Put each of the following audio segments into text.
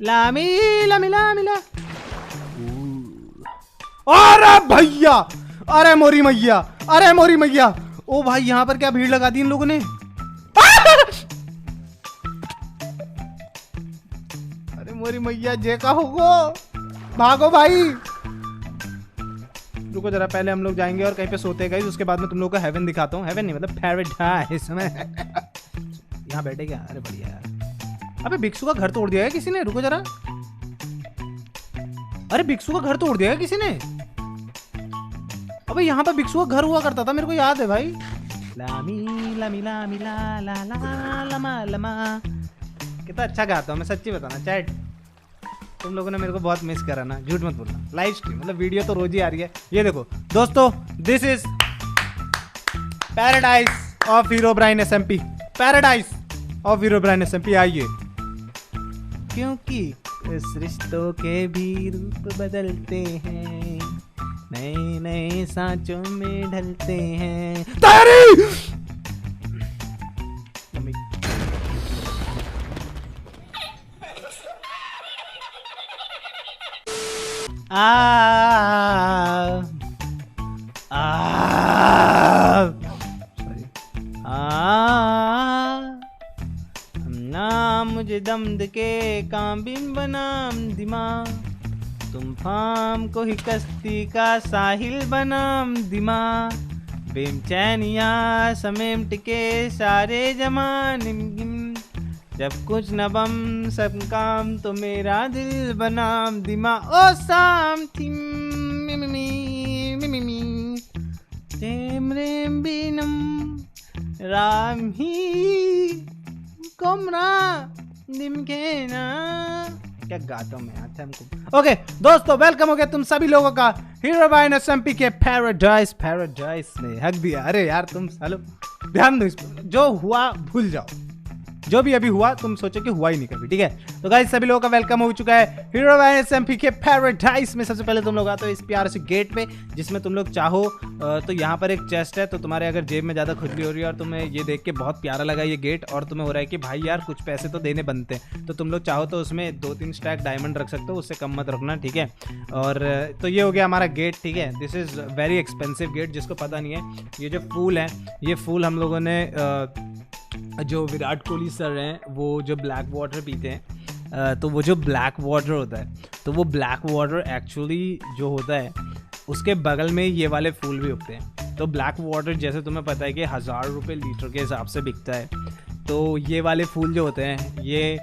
लामी लामी लामी ला। अरे भैया, अरे मोरी मैया, अरे मोरी मैया। ओ भाई यहाँ पर क्या भीड़ लगा दी इन लोगों ने। अरे मोरी मैया जे का होगो, भागो भाई। रुको जरा, पहले हम लोग जाएंगे और कहीं पे सोते गए, उसके बाद में तुम लोगों को हेवन दिखाता हूँ। हेवन नहीं मतलब पैराडाइस में। यहाँ बैठे क्या? अरे बढ़िया यार। अबे भिक्षु का घर तोड़ दिया है किसी ने, रुको जरा। अरे भिक्षु का घर तोड़ दिया है किसी ने। अबे यहाँ पर भिक्षु का घर हुआ करता था, मेरे को याद है भाई। लामी लामी लामी ला ला ला लमा लमा। कितना अच्छा गाता हूँ मैं, सच्ची बताना चैट। तुम लोगों ने मेरे को बहुत मिस करा ना, झूठ मत बोलना। लाइव स्ट्रीम मतलब वीडियो तो रोज ही आ रही है। ये देखो दोस्तों, this is paradise of Herobrine SMP. Paradise of Herobrine SMP. आइए, क्योंकि इस रिश्तों के भी रूप बदलते हैं, नए नए सांचों में ढलते हैं। तैयारी। ना मुझे दम्द के काबिन बनाम दिमाग, तुम फाम को ही कश्ती का साहिल बनाम दिमाग, बेचैनिया समेट के सारे जमाने, जब कुछ न बम सब काम तो मेरा दिल बनाम दिमाग। ओ साम थिम मिमी तेम रेम बिनम राम ही कोमरा निमके ना। क्या गाता हूँ मैं यार, हमको। ओके दोस्तों, वेलकम हो गया तुम सभी लोगों का हीरोब्राइन एसएमपी के पैराडाइज में। हक दिया। अरे यार तुम सालो ध्यान दो इस पर। जो हुआ भूल जाओ, जो भी अभी हुआ तुम सोचो कि हुआ ही नहीं कभी, ठीक है। तो गाइस सभी लोगों का वेलकम हो चुका है हीरोब्राइन एसएमपी के पैराडाइज में। सबसे पहले तुम लोग आते हो इस प्यारे से गेट पे, जिसमें तुम लोग चाहो तो यहाँ पर एक चेस्ट है। तो तुम्हारे अगर जेब में ज़्यादा खुजली हो रही है और तुम्हें ये देख के बहुत प्यारा लगा ये गेट, और तुम्हें हो रहा है कि भाई यार कुछ पैसे तो देने बनते हैं, तो तुम लोग चाहो तो उसमें 2-3 स्टैक डायमंड रख सकते हो, उससे कम मत रखना, ठीक है। और तो ये हो गया हमारा गेट, ठीक है। This is very expensive gate. जिसको पता नहीं है, ये जो फूल है, ये फूल हम लोगों ने जो विराट कोहली सर हैं वो जो ब्लैक वाटर पीते हैं, तो वो जो ब्लैक वाटर होता है, तो वो ब्लैक वाटर एक्चुअली जो होता है उसके बगल में ये वाले फूल भी उगते हैं। तो ब्लैक वाटर जैसे तुम्हें पता है कि 1000 रुपये लीटर के हिसाब से बिकता है, तो ये वाले फूल जो होते हैं ये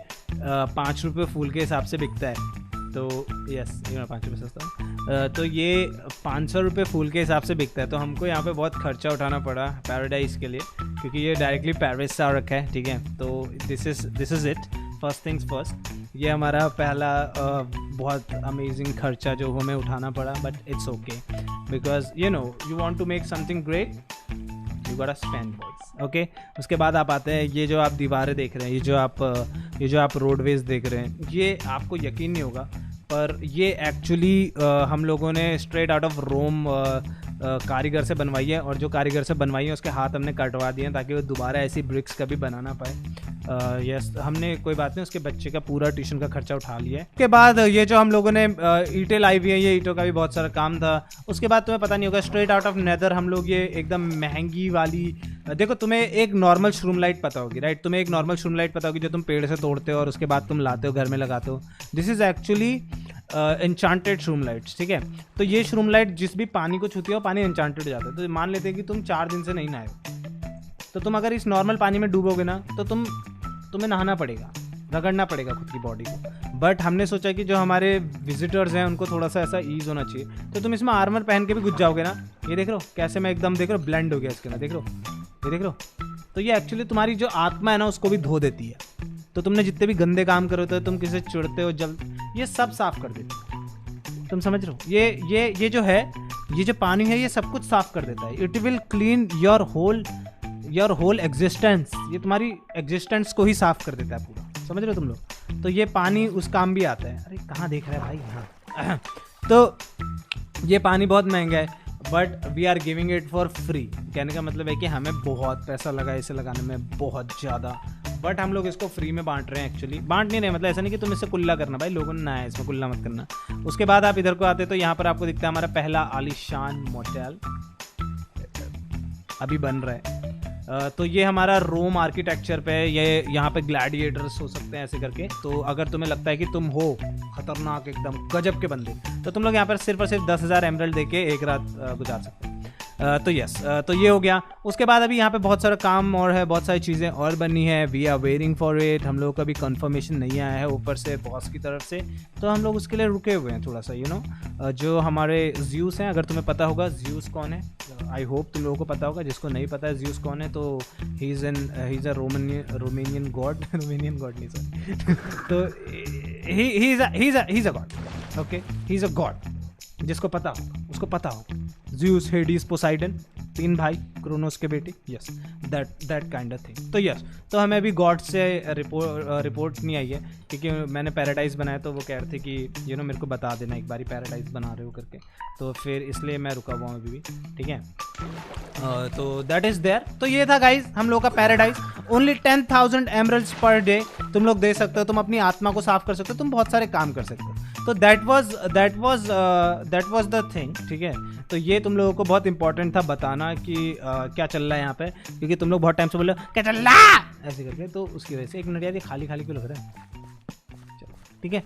5 रुपये फूल के हिसाब से बिकता है। तो यस, ये 5 रुपये सस्ता। तो ये 500 रुपये फूल के हिसाब से बिकता है। तो हमको यहाँ पे बहुत खर्चा उठाना पड़ा पैराडाइज के लिए, क्योंकि ये डायरेक्टली पेरिस से आ रखा है, ठीक है। तो this is it. First things first, ये हमारा पहला बहुत अमेजिंग खर्चा जो हमें उठाना पड़ा, but it's okay because you know you want to make something great, you got spend boys, okay. उसके बाद आप आते हैं, ये जो आप दीवारें देख रहे हैं, ये जो आप रोडवेज देख रहे हैं, ये आपको यकीन नहीं होगा पर ये एक्चुअली हम लोगों ने स्ट्रेट आउट ऑफ रोम कारीगर से बनवाई है। और जो कारीगर से बनवाई है उसके हाथ हमने कटवा दिए हैं ताकि वो दोबारा ऐसी ब्रिक्स कभी बना ना पाए। यस, हमने कोई बात नहीं, उसके बच्चे का पूरा ट्यूशन का खर्चा उठा लिया है। उसके बाद ये जो हम लोगों ने ईंटें लाई हुई है, ये ईंटों का भी बहुत सारा काम था। उसके बाद तुम्हें पता नहीं होगा, स्ट्रेट आउट ऑफ नेदर हम लोग ये एकदम महंगी वाली, देखो तुम्हें एक नॉर्मल श्रूम लाइट पता होगी, राइट। तुम्हें एक नॉर्मल श्रूम लाइट पता होगी जो तुम पेड़ से तोड़ते हो और उसके बाद तुम लाते हो घर में लगाते हो। This is actually enchanted shroom lights, ठीक है। तो ये श्रूम लाइट जिस भी पानी को छूती है वो पानी एन्चांटेड हो जाता है। तो मान लेते हैं कि तुम 4 दिन से नहीं नहाए हो, तो तुम अगर इस नॉर्मल पानी में डूबोगे ना तो तुम्हें नहाना पड़ेगा, रगड़ना पड़ेगा खुद की बॉडी को। बट हमने सोचा कि जो हमारे विजिटर्स हैं उनको थोड़ा सा ऐसा ईज होना चाहिए, तो तुम इसमें आर्मर पहन के भी घुस जाओगे ना। ये देख रहे हो कैसे मैं एकदम, देख रहे हो ब्लेंड हो गया इसके अंदर, देख रहे हो, ये देख रहे हो। तो ये एक्चुअली तुम्हारी जो आत्मा है ना उसको भी धो देती है। तो तुमने जितने भी गंदे काम करे होते हो, तुम किसी चिढ़ते हो, जब ये सब साफ कर देती है। तुम समझ रहे हो, ये जो है, ये जो पानी है ये सब कुछ साफ कर देता है। It will clean your whole existence. ये तुम्हारी एग्जिस्टेंस को ही साफ कर देता है पूरा, समझ रहे हो तुम लोग। तो ये पानी उस काम भी आता है। अरे कहाँ देख रहा है भाई, हाँ। तो ये पानी बहुत महंगा है, but we are giving it for free. कहने का मतलब है कि हमें बहुत पैसा लगा इसे लगाने में, बहुत ज़्यादा। बट हम लोग इसको फ्री में बांट रहे हैं एक्चुअली। बांट नहीं रहे, मतलब ऐसा नहीं कि तुम इससे कुल्ला करना भाई, लोगों ने ना है इसमें कुल्ला मत करना। उसके बाद आप इधर को आते तो यहाँ पर आपको दिखता है हमारा पहला आलीशान मोटेल अभी बन रहा है। तो ये हमारा रोम आर्किटेक्चर पे, ये यहाँ पे ग्लैडिएटर्स हो सकते हैं ऐसे करके। तो अगर तुम्हें लगता है कि तुम हो खतरनाक एकदम गजब के बंदे, तो तुम लोग यहाँ पर सिर्फ और सिर्फ 10,000 एमरल्ड देके एक रात गुजार सकते हैं। तो यस, तो ये हो गया। उसके बाद अभी यहाँ पे बहुत सारा काम और है, बहुत सारी चीज़ें और बनी है। We are waiting for it. हम लोगों का भी कंफर्मेशन नहीं आया है ऊपर से बॉस की तरफ से, तो हम लोग उसके लिए रुके हुए हैं थोड़ा सा। यू नो जो हमारे ज्यूस हैं, अगर तुम्हें पता होगा ज्यूस कौन है, आई होप तुम लोगों को पता होगा। जिसको नहीं पता है ज्यूस कौन है, तो he is a Romanian God Romanian God नहीं सर तो he is a God. Okay, he is a God, जिसको पता हो उसको पता हो। ज़्यूस, हेडिस, पोसाइडन, 3 भाई, क्रोनोस के बेटे। Yes, that kind of thing. तो यस, तो हमें अभी गॉड से रिपोर्ट नहीं आई है, क्योंकि मैंने पैराडाइज बनाया तो वो कह रहे थे कि मेरे को बता देना एक बारी पैराडाइज बना रहे हो करके, तो फिर इसलिए मैं रुका हुआ हूँ अभी भी। ठीक है, तो दैट इज़ देयर। तो ये था गाइज हम लोग का paradise. Only 10,000 emeralds per day तुम लोग दे सकते हो, तुम अपनी आत्मा को साफ कर सकते हो, तुम बहुत सारे काम कर सकते हो। तो दैट वाज द थिंग। ठीक है, तो ये तुम लोगों को बहुत इंपॉर्टेंट था बताना कि क्या चल रहा है यहाँ पे, क्योंकि तुम लोग बहुत टाइम से बोल रहे हो क्या चल रहा है ऐसे करके, तो उसकी वजह से। एक मिनट यार, ये खाली खाली क्यों लग रहा है? चलो ठीक है।